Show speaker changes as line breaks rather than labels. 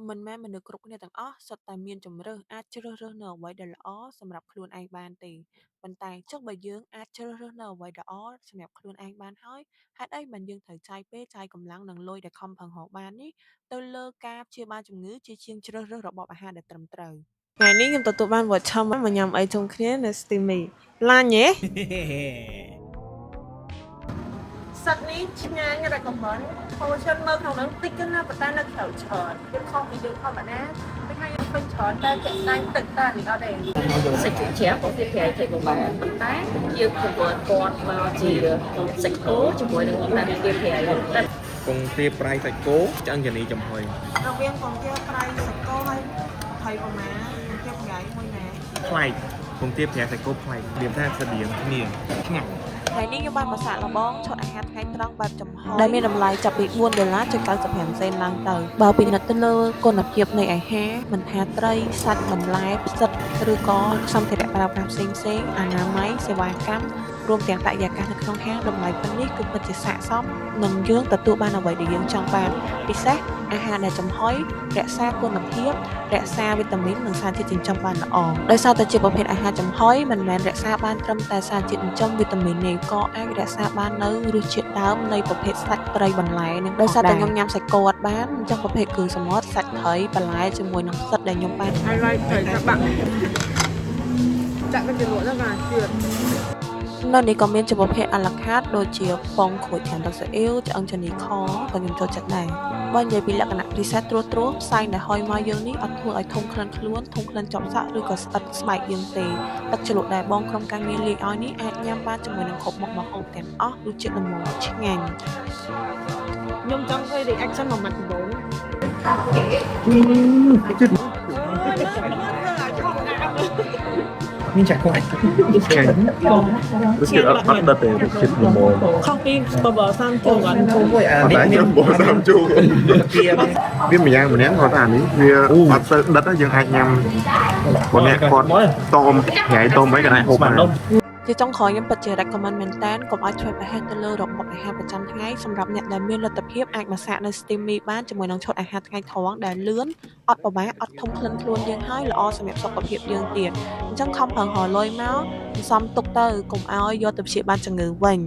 មិនមែនមនុស្សគ្រប់គ្នាទាំងអស់សុទ្ធតែមានជម្រើសអាចជ្រើសរើសនៅអ្វីដែលល្អសម្រាប់ខ្លួនឯងបានទេប៉ុន្តែចុះបើយើងអាចជ្រើសរើសនៅអ្វីដែលល្អសម្រាប់ខ្លួនឯងបានហើយហេតុអីបានយើងត្រូវចាយពេលចាយកម្លាំងនិងលុយដែលខំប្រឹងរកបាននេះទៅលើការព្យាបាលជំងឺជាជាងជ្រើសរើសរបបអាហារដែលត្រឹមត្រូវថ្ងៃនេះខ្ញុំទទួលបានវត្តឆឹមមកញ៉ាំអីជុំគ្នានៅ Steamy ឡាញ់ហ៎ សាច់នេះឆ្ងាញ់ recommend ចូលចិត្តមើលក្នុងហ្នឹងតិចទៅណាប៉ុន្តែនៅក្រៅច្រើនវាខុសពីយើងធម្មតាមិនថាយើងពេញច្រើនតែចាក់ស្ដែងទឹកតែនេះអត់ទេសាច់ជ្រូកជ្រាបក៏វាប្រែទៅប្រហែលប៉ុន្តែយើងប្រមូលគាត់មកជាសាច់គោជាមួយនឹងតែវាប្រែតែ
កងទាប្រៃសាច់គោឆ្អឹងចានីចំហុយ
រវាងកងទាប្រៃសាច់គោហើយថៃប្រមាកងទាប្រៃមួយណា
ប្លែកកងទាប្រៃសាច់គោប្លែករៀបថាស្តៀងគ្នាឆ្ងាញ់
ថ្ងៃនេះខ្ញុំបានមកសាកល្បងឈុតអាហារថ្ងៃត្រង់បែបចំហដែលមានតម្លៃចាប់ពី$4.95សេនឡើងទៅបើពិនិត្យទៅលើគុណភាពនៃអាហារមិនថាត្រីសាច់បន្លែផ្សិតឬក៏សម្ភារៈប្រើប្រាស់ផ្សេងៗអនាម័យសេវាកម្មរួមទាំងបរិយាកាសនៅក្នុងហាងតម្លៃប៉ុណ្នេះគឺពិតជាស័ក្តិសមនឹងយើងទទួលបានអ្វីដែលយើងចង់បានពិសេសអាហារដែលចំហុយរក្សាគុណភាពរក្សាវីតាមីននិងសារធាតុចិញ្ចឹមបានល្អដោយសារតែជាប្រភេទអាហារចំហុយមិនមែនរក្សាបានត្រឹមតែសារធាតុចិញ្ចឹមវីតាមីនទេក៏អាចរក្សាបាននៅរសជាតិដើមនៃប្រភេទសាច់ត្រីបន្លែនឹងដោយសារតែខ្ញុំញ៉ាំសាច់គោអត់បានអញ្ចឹងប្រភេទគ្រឿងសមុទ្រសាច់ត្រីបន្លែជាមួយនឹងផ្សិតដែលខ្ញុំបាន highlight ត្រីថាបាក់ចាក់ទៅជាលក់ទៅណាជឿនៅនេះក៏មានជាប្រភេទអាឡាខាតដូចជាពងក្រូចធានទឹកស៊ីអ៊ីវឆ្អឹងចានីខក៏ខ្ញុំចូលចិត្តដែរបើនិយាយពីលក្ខណៈពិសេសត្រួសផ្សែងដែលហុយមកយើងនេះអត់ធ្វើឲ្យធំក្លិនខ្លួនធំក្លិនចប់សាក់ឬក៏ស្អិតស្បែកយើងទេទឹកជ្រលក់ដែលបងក្រុមការងារលាយឲ្យនេះអាចញ៉ាំបានជាមួយនឹងគ្រប់មុខម្ហូបទាំងអស់រសជាតិល្មមឆ្ងាញ់ខ្ញុំចង់ធ្វើ reaction មួយម៉ាត់ដំបូង
មានចាក់ខ្លាច់ឆ្ងាញ់រសជាតិអត់ដិតទេរសជាតិល្មម
ខុសពីបបរសាមជូរអត់
មួយអានេះបបរសាមជូរវាម្យ៉ាងគាត់ថានេះវាអត់ទៅដិតយើងអាចញ៉ាំបងអ្នកគាត់តមញ៉ៃតមអីក៏អាចហូបបាន
ជាចុងក្រោយខ្ញុំពិតជា recommend មែនតើកុំឲ្យឆ្វេងប្រហែសទៅលើរបបអាហារប្រចាំថ្ងៃសម្រាប់អ្នកដែលមានលទ្ធភាពអាចមកសាកនៅ Steamy បានជាមួយនឹងឈុតអាហារថ្ងៃត្រង់ដែលលឿនអត់ពិបាកអត់ធំក្លិនខ្លួនយើងហើយល្អសម្រាប់សុខភាពយើងទៀតអញ្ចឹងខំប្រឹងរកលុយមកសំទុកទៅកុំឲ្យយកទៅព្យាបាលជំងឺវិញ